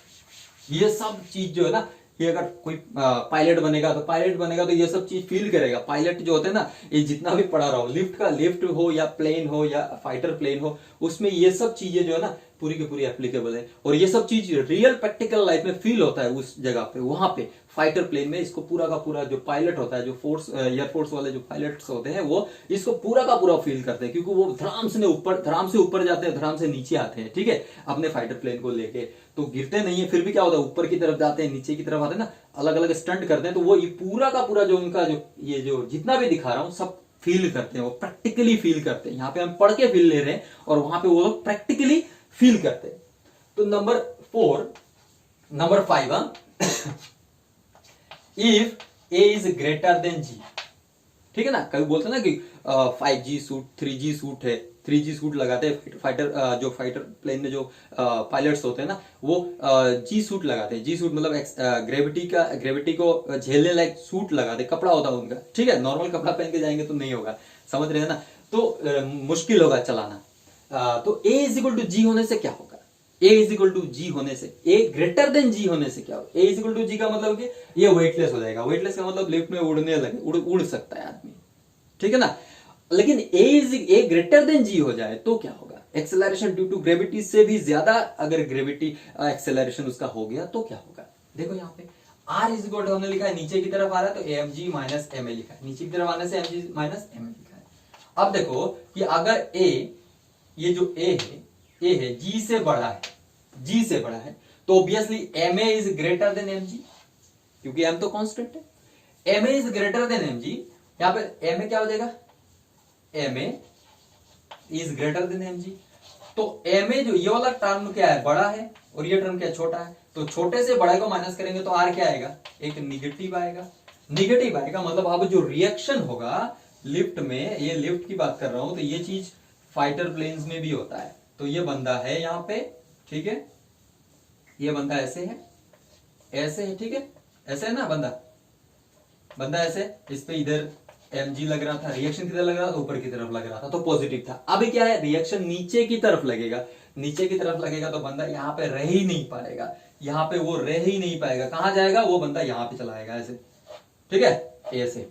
ये सब चीज जो है ना, ये अगर कोई पायलट बनेगा तो ये सब चीज फील करेगा। पायलट जो होते हैं ना, ये जितना भी पढ़ा रहा हो, लिफ्ट हो या प्लेन हो या फाइटर प्लेन हो, उसमें ये सब चीजें जो है ना पूरी की पूरी एप्लीकेबल है। और ये सब चीज रियल प्रैक्टिकल लाइफ में फील होता है उस जगह पे। वहां पे फाइटर प्लेन में इसको पूरा का पूरा जो पायलट होता है, जो एयरफोर्स वाले जो पायलट्स होते हैं, वो इसको पूरा का पूरा फील करते हैं, क्योंकि वो धड़ाम से ऊपर जाते हैं, धड़ाम से नीचे आते हैं। ठीक है, अपने फाइटर प्लेन को लेके तो गिरते नहीं है, फिर भी क्या होता है, ऊपर की तरफ जाते हैं, नीचे की तरफ आते हैं ना, अलग अलग स्टंट करते हैं। तो वो ये पूरा का पूरा जो उनका जो जितना भी दिखा रहा हूं सब फील करते हैं, वो प्रैक्टिकली फील करते हैं। यहाँ पे हम पढ़ के फील ले रहे हैं और वहां पे वो लोग प्रैक्टिकली फील करते हैं। तो number 5, if a is greater than g। ठीक है ना, कभी बोलते हैं ना कि 5G सूट 3G सूट है, 3G सूट लगाते हैं फाइटर, जो फाइटर प्लेन में जो पायलट्स होते हैं ना वो जी सूट लगाते हैं। जी सूट मतलब ग्रेविटी को झेलने लायक सूट लगाते, कपड़ा होता है उनका, ठीक है। नॉर्मल कपड़ा पहन के जाएंगे तो नहीं होगा, समझ रहे हैं ना, तो मुश्किल होगा चलाना। तो A इज इक्वल टू जी होने से क्या होगा, A इज इक्वल टू जी होने से, A ग्रेटर देन जी होने से क्या होगा। A इज इक्वल टू जी का मतलब कि ये वेटलेस हो जाएगा, वेटलेस का मतलब लिफ्ट में उड़ने लगे, उड़ सकता है आदमी, ठीक है ना। लेकिन A ग्रेटर देन जी हो जाए तो क्या होगा, एक्सेलरेशन ड्यू टू ग्रेविटी से भी ज्यादा अगर ग्रेविटी एक्सेलरेशन उसका हो गया तो क्या होगा। देखो यहाँ पे R इज इक्वल टू हमने लिखा है नीचे की तरफ आ रहा है तो mg माइनस ma लिखा है, नीचे की तरफ आने से mg माइनस ma लिखा है। अब देखो कि अगर A, ये जो A है G से बड़ा है, G से बड़ा है तो obviously ma is greater than mg, क्योंकि m तो कांस्टेंट है। ma is greater than mg, यहां पे ma क्या हो जाएगा, ma is greater than mg। तो ma जो ये वाला टर्म क्या है, बड़ा है, और ये टर्म क्या छोटा है, तो छोटे से बड़े को माइनस करेंगे तो r क्या आएगा, एक निगेटिव आएगा। निगेटिव आएगा मतलब अब जो रिएक्शन होगा लिफ्ट में, ये लिफ्ट की बात कर रहा हूं, तो ये चीज फाइटर प्लेन्स में भी होता है। तो ये बंदा है यहाँ पे, ठीक है, ये बंदा ऐसे है, ऐसे है, ठीक है, ऐसे है ना बंदा ऐसे, इस पे इधर mg लग रहा था, रिएक्शन किधर लग रहा था, ऊपर की तरफ लग रहा था तो पॉजिटिव था। अब क्या है, रिएक्शन नीचे की तरफ लगेगा, नीचे की तरफ लगेगा तो बंदा यहाँ पे रह ही नहीं पाएगा, यहाँ पे वो रह ही नहीं पाएगा, कहां जाएगा, वो बंदा यहाँ पे चला आएगा ऐसे, ठीक है, ऐसे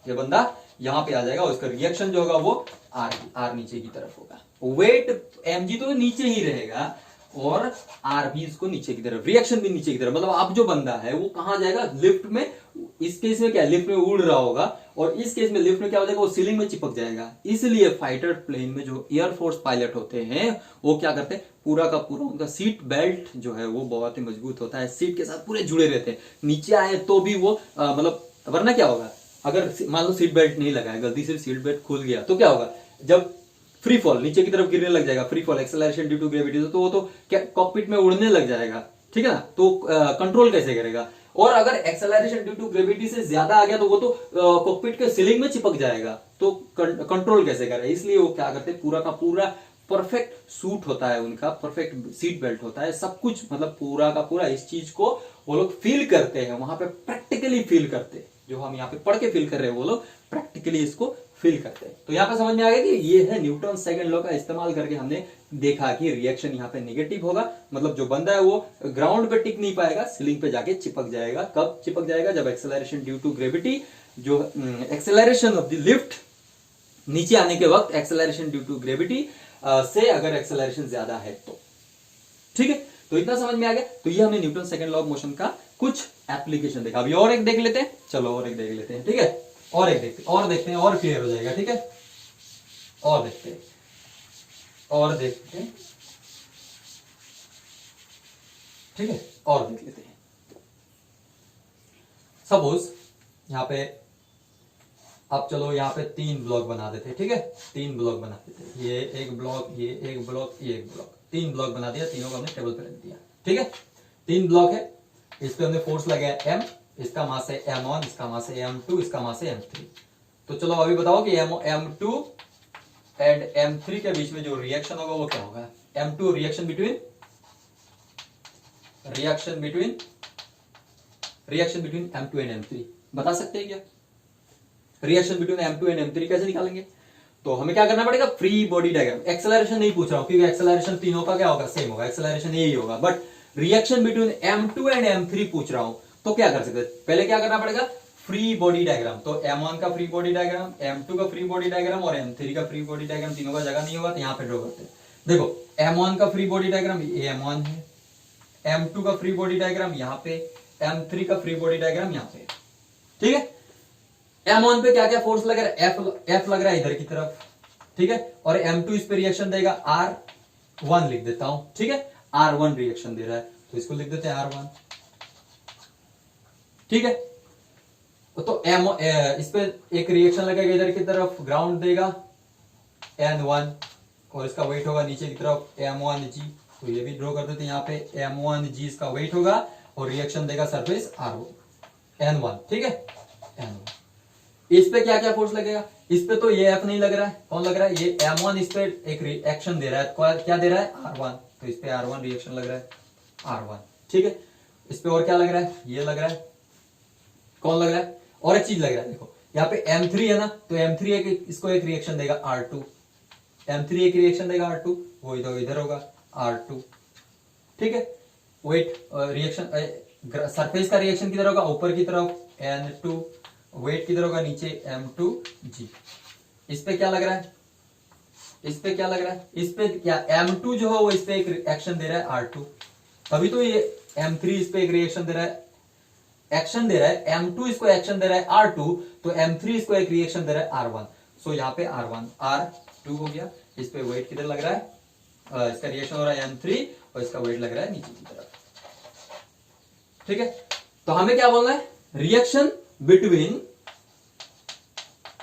ये बंदा यहाँ पे आ जाएगा, उसका रिएक्शन जो होगा वो आर नीचे की तरफ होगा। वेट mg तो नीचे ही रहेगा और आर भी इसको नीचे की तरफ, रिएक्शन भी नीचे की तरफ, मतलब अब जो बंदा है वो कहां जाएगा, लिफ्ट में। इस केस में क्या, लिफ्ट में उड़ रहा होगा, और इस केस में लिफ्ट में क्या हो जाएगा, वो सीलिंग में चिपक जाएगा। इसलिए फाइटर प्लेन में जो एयरफोर्स पायलट होते हैं वो क्या करते हैं, पूरा का पूरा उनका सीट बेल्ट जो है वो बहुत ही मजबूत होता है, सीट के साथ पूरे जुड़े रहते हैं। नीचे आए तो भी वो मतलब, वरना क्या होगा, अगर मान लो सीट बेल्ट नहीं लगाया, गलती से सीट बेल्ट खुल गया तो क्या होगा, जब फ्री फॉल नीचे की तरफ गिरने लग जाएगा, free fall acceleration due to gravity, तो वो तो क्या कॉकपिट में उड़ने लग जाएगा, ठीक है ना, तो कंट्रोल कैसे करेगा। और अगर एक्सेलरेशन ड्यू टू ग्रेविटी से ज्यादा आ गया तो वो तो कॉकपिट के सीलिंग में चिपक जाएगा, तो कंट्रोल कैसे करे। इसलिए वो क्या करते हैं, पूरा का पूरा परफेक्ट सूट होता है उनका, परफेक्ट सीट बेल्ट होता है, सब कुछ मतलब पूरा का पूरा इस चीज को वो लोग फील करते हैं, वहां पे प्रैक्टिकली फील करते हैं। जो हम यहाँ पे पढ़ के फील कर रहे हैं वो लोग प्रैक्टिकली इसको फील करते हैं। तो यहाँ पे समझ में आ गया कि ये है न्यूटन सेकंड लॉ का इस्तेमाल करके हमने देखा कि रिएक्शन यहाँ पे नेगेटिव होगा, मतलब जो बंदा है वो ग्राउंड पे टिक नहीं पाएगा, सीलिंग पे जाके चिपक जाएगा। कब चिपक जाएगा, जब एक्सेलरेशन ड्यू टू ग्रेविटी, जो एक्सेलरेशन ऑफ द लिफ्ट नीचे आने के वक्त एक्सेलरेशन ड्यू टू ग्रेविटी से अगर एक्सेलरेशन ज्यादा है तो, ठीक है। तो इतना समझ में आ गया। तो ये हमने Newton second law of motion का कुछ एप्लीकेशन देखा। अभी और एक देख लेते हैं, चलो और एक देख लेते हैं, ठीक है, और एक देखते हैं और क्लियर हो जाएगा, ठीक है। और देखते हैं, ठीक है, और देख लेते हैं। सपोज यहाँ पे, अब चलो यहाँ पे 3 ब्लॉक बना देते हैं, ठीक है, 3 ब्लॉक बना देते हैं, ये एक ब्लॉक, ये एक ब्लॉक, ये एक ब्लॉक, 3 ब्लॉक बना दिया, तीनों को हमने टेबल पे रख दिया, ठीक है। 3 ब्लॉक है, इस पे हमने फोर्स लगाया m, इसका मास है m1, इसका मास है m2, इसका मास है m3। तो चलो अभी बताओ कि m2 एंड m3 के बीच में जो रिएक्शन होगा वो क्या होगा। m2 reaction between m2 and m3, बता सकते हैं क्या। Reaction between m2 and m3 कैसे निकालेंगे, तो हमें क्या करना पड़ेगा, फ्री बॉडी डायग्राम। एक्सेलरेशन नहीं पूछ रहा हूं क्योंकि एक्सेलरेशन तीनों का क्या होगा, सेम होगा, एक्सेलरेशन यही होगा, but reaction between m2 and m3 पूछ रहा हूं तो क्या कर सकते हैं, पहले क्या करना पड़ेगा, फ्री बॉडी डायग्राम। तो m1 का फ्री बॉडी डायग्राम, m2 का फ्री बॉडी डायग्राम और m3 का फ्री बॉडी डायग्राम, तीनों का जगह नहीं होगा तो यहाँ पे ड्रॉ करते हैं। देखो m1 का फ्री बॉडी डायग्राम ये m1 है, m2 का फ्री बॉडी डायग्राम यहाँ पे, m3 का फ्री बॉडी डायग्राम यहाँ पे, ठीक है। m1 पे क्या क्या फोर्स लग रहा है, F लग रहा है इधर की तरफ, ठीक है, और m2 इस पे रिएक्शन देगा R1 लिख देता हूं, ठीक है, R1 रिएक्शन दे रहा है तो इसको लिख देते हैं R1, ठीक है। तो इस पे एक रिएक्शन लगेगा इधर की तरफ, ग्राउंड देगा N1 और इसका वेट होगा नीचे की तरफ M1G, तो ये भी ड्रॉ कर देते हैं यहाँ पे, M1G इसका वेट होगा और रिएक्शन देगा सरफेस R1 N1, ठीक है, N1। इस पे क्या क्या फोर्स लगेगा, इस पे तो ये F नहीं लग रहा है, कौन लग रहा है, ये M1 इस पे एक रिएक्शन दे रहा है, क्या दे रहा है, R1, तो इस पे R1 रिएक्शन लग रहा है, R1, ठीक है। इस पे और क्या लग रहा है, ये लग रहा है, कौन लग रहा है, और एक चीज लग रहा है, देखो यहाँ पे M3 है ना, तो M3 इसको एक रिएक्शन देगा R2, M3 एक रिएक्शन देगा R2, वो इधर होगा R2, ठीक है। वेट रिएक्शन सरफेस का रिएक्शन किधर होगा, ऊपर की तरफ N2, वेट किधर होगा, नीचे M2G। इस पे क्या लग रहा है, इस पे क्या लग रहा है, इस पे क्या M2 जो है वो इस पे एक एक्शन दे रहा है R2, तभी तो ये M3 इस पे एक रिएक्शन दे रहा है, एक्शन दे रहा है, M2 इसको एक्शन दे रहा है R2, तो M3 इसको एक रिएक्शन दे रहा है R1। सो यहाँ पे R1 R2 हो गया। इस पे वेट किधर लग रहा है, इसका रिएक्शन हो रहा है M3 और इसका वेट लग रहा है नीचे की तरफ, ठीक है। तो हमें क्या बोलना है, रिएक्शन बिटवीन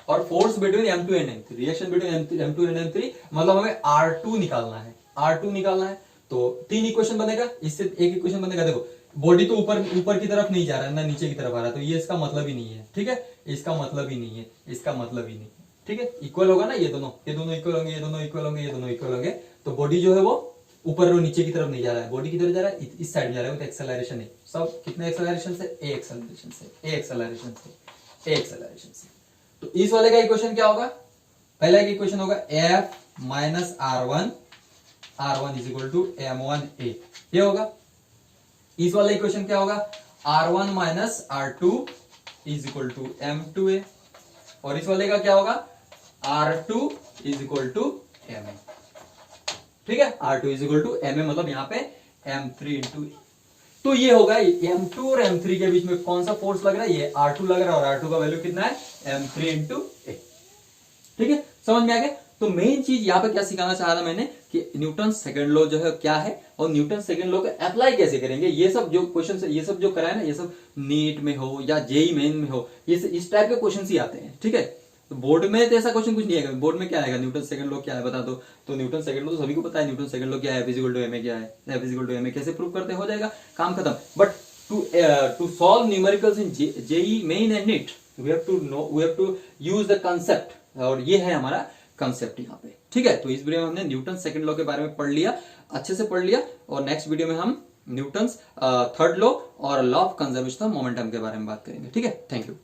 और force between M2 and M3, reaction between M2 and M3, मतलब हमें R2 निकालना है, R2 निकालना है। तो 3 इक्वेशन बनेगा, इससे एक इक्वेशन बनेगा, देखो बॉडी तो ऊपर की तरफ नहीं जा रहा है ना नीचे की तरफ आ रहा है, तो ये इसका मतलब ही नहीं है, ठीक है, इसका मतलब ही नहीं है, इसका मतलब ही नहीं है, ठीक है। इक्वल होगा ना, ये दोनों इक्वल होंगे, ये दोनों इक्वल होंगे, ये दोनों इक्वल होंगे, तो बॉडी जो है वो ऊपर और नीचे की तरफ नहीं जा रहा है, बॉडी किधर जा रहा है, इस साइड जा रहा है, विद एक्सेलरेशन है, सब कितने एक्सेलरेशन से, ए एक्सेलरेशन से, ए एक्सेलरेशन से, ए एक्सेलरेशन से। तो इस वाले का इक्वेशन क्या होगा, पहला एक इक्वेशन होगा F minus R1 is equal to M1A, ये होगा। इस वाला इक्वेशन क्या होगा, R1 minus R2 is equal to M2A, और इस वाले का क्या होगा, R2 is equal to MA, ठीक है, R2 is equal to MA, मतलब यहां पे M3 इंटू। तो ये होगा M2 और M3 के बीच में कौन सा फोर्स लग रहा है, ये R2 लग रहा है, और R2 का वैल्यू कितना है, M3 इंटू A, ठीक है, समझ में आ गया। तो मेन चीज यहाँ पे क्या सिखाना चाह रहा मैंने कि न्यूटन सेकंड लॉ जो है क्या है, और न्यूटन सेकंड लॉ को अप्लाई कैसे करेंगे। ये सब जो क्वेश्चन, ये सब जो कराए ना, ये सब नीट में हो या जेई मेन में हो, ये इस टाइप के क्वेश्चन ही आते हैं, ठीक है। तो बोर्ड में तो ऐसा क्वेश्चन कुछ नहीं है, बोर्ड में क्या आएगा, न्यूटन सेकंड लॉ क्या है बता दो, तो न्यूटन सेकंड लॉ तो सभी को पता है, न्यूटन सेकंड लॉ क्या है, F इक्वल टू ma क्या है, F इक्वल टू ma कैसे प्रूव करते, हो जाएगा काम खत्म। But to solve numericals in JEE Main and NEET, we have to use the concept, और ये है हमारा कंसेप्ट यहाँ पे, ठीक है। तो इस वीडियो में हमने न्यूटन सेकंड लॉ के बारे में पढ़ लिया, अच्छे से पढ़ लिया, और नेक्स्ट वीडियो में हम न्यूटन थर्ड लॉ और law of conservation of momentum के बारे में बात करेंगे, ठीक है। Thank you.